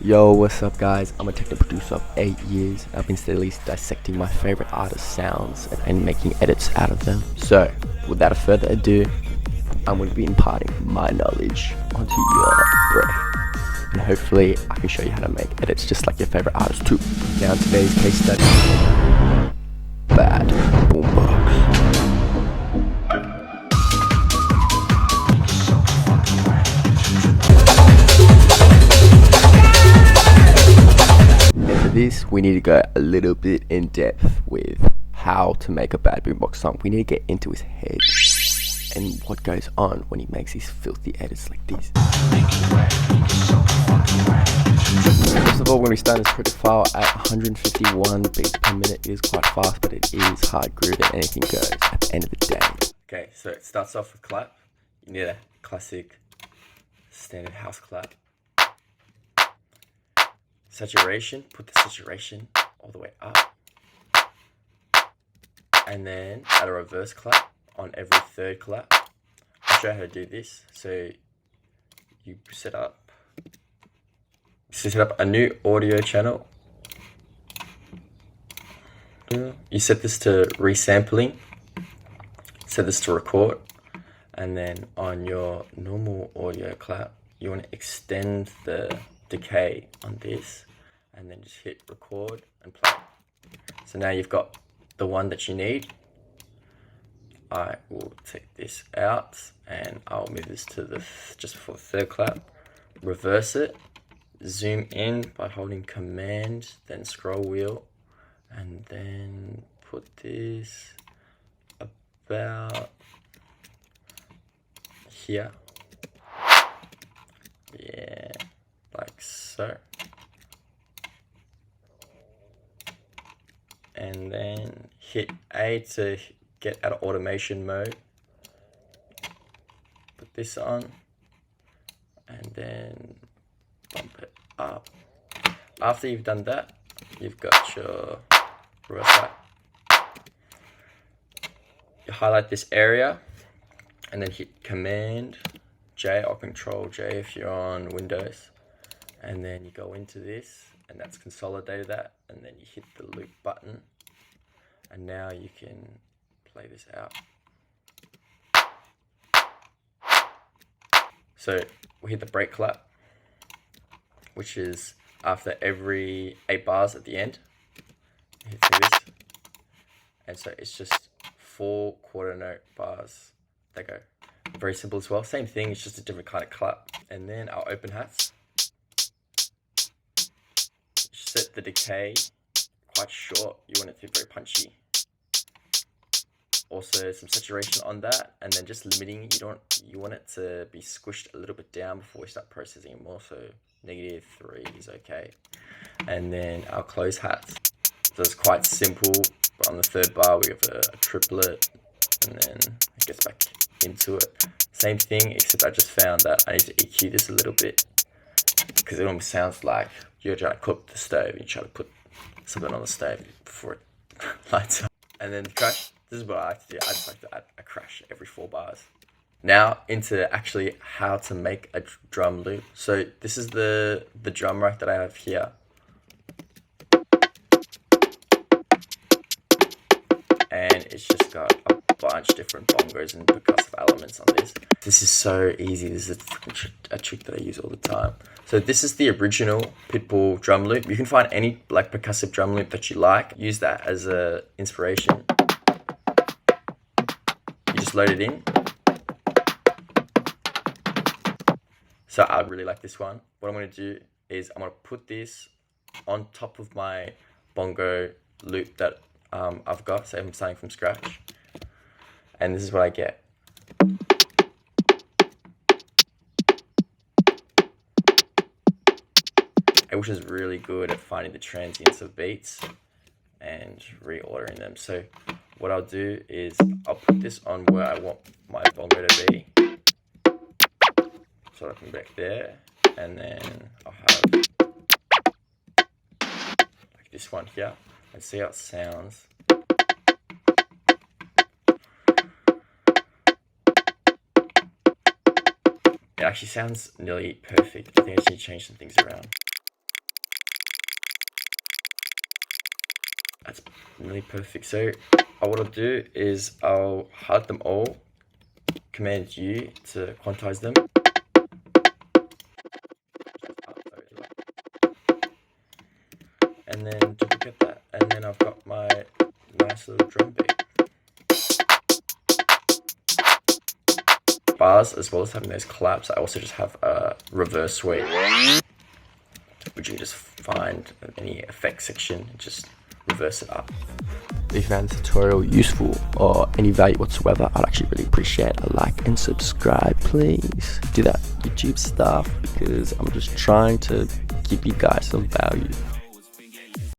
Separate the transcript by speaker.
Speaker 1: Yo, what's up guys? I'm a techno producer of 8 years. I've been steadily dissecting my favorite artists' sounds and making edits out of them. So, without further ado, I'm going to be imparting my knowledge onto your brain. And hopefully, I can show you how to make edits just like your favorite artist too. Now today's case study, Bad Boombox. This, we need to go a little bit in depth with how to make a Bad Boombox song. We need to get into his head and what goes on when he makes these filthy edits like this. First of all, when we start this project file at 151 beats per minute, it is quite fast, but it is hard groove and anything goes at the end of the day. Okay, so it starts off with clap. You need a classic standard house clap. Saturation, put the saturation all the way up. And then add a reverse clap on every third clap. I'll show you how to do this. So you set up a new audio channel. You set this to resampling. Set this to record. And then on your normal audio clap, you want to extend the decay on this and then just hit record and play. So now you've got the one that you need. I will take this out and I'll move this to the just before the third clap, reverse it, zoom in by holding command, then scroll wheel, and then put this about here. Yeah, like so. And then hit A to get out of automation mode. Put this on and then bump it up. After you've done that, you've got your reverse clap. You highlight this area and then hit Command J or Control J if you're on Windows. And then you go into this, and that's consolidated that, and then you hit the loop button, and now you can play this out. So we hit the break clap, which is after every 8 bars at the end. You hit through this, and so it's just 4 quarter note bars that go. Very simple as well. Same thing, it's just a different kind of clap. And then our open hats. Set the decay quite short. You want it to be very punchy. Also some saturation on that, and then just limiting. You want it to be squished a little bit down before we start processing more. So -3 is okay. And then our close hats. So it's quite simple. But on the third bar we have a triplet, and then it gets back into it. Same thing, except I just found that I need to EQ this a little bit because it almost sounds like you're trying to cook the stove and you try to put something on the stove before it lights up. And then the crash, this is what I like to do. I just like to add a crash every 4 bars. Now into actually how to make a drum loop. So this is the drum rack that I have here. And it's just got a bunch of different bongos and percussive elements on this. This is so easy. This is a trick that I use all the time. So this is the original Pitbull drum loop. You can find any like percussive drum loop that you like. Use that as a inspiration. You just load it in. So I really like this one. What I'm going to do is I'm going to put this on top of my bongo loop that I've got. So I'm starting from scratch. And this is what I get. Which is really good at finding the transients of beats and reordering them. So what I'll do is I'll put this on where I want my bongo to be. So I can back there, and then I'll have like this one here, and see how it sounds. It actually sounds nearly perfect. I think I just need to change some things around. That's really perfect. So what I'll do is I'll hide them all, Command U to quantize them. And then duplicate that, and then I've got my nice little drum beat. Bars, as well as having those claps, I also just have a reverse sweep, which you can just find in any effects section and just reverse it up. If you found this tutorial useful or any value whatsoever, I'd actually really appreciate a like and subscribe. Please do that YouTube stuff, because I'm just trying to give you guys some value.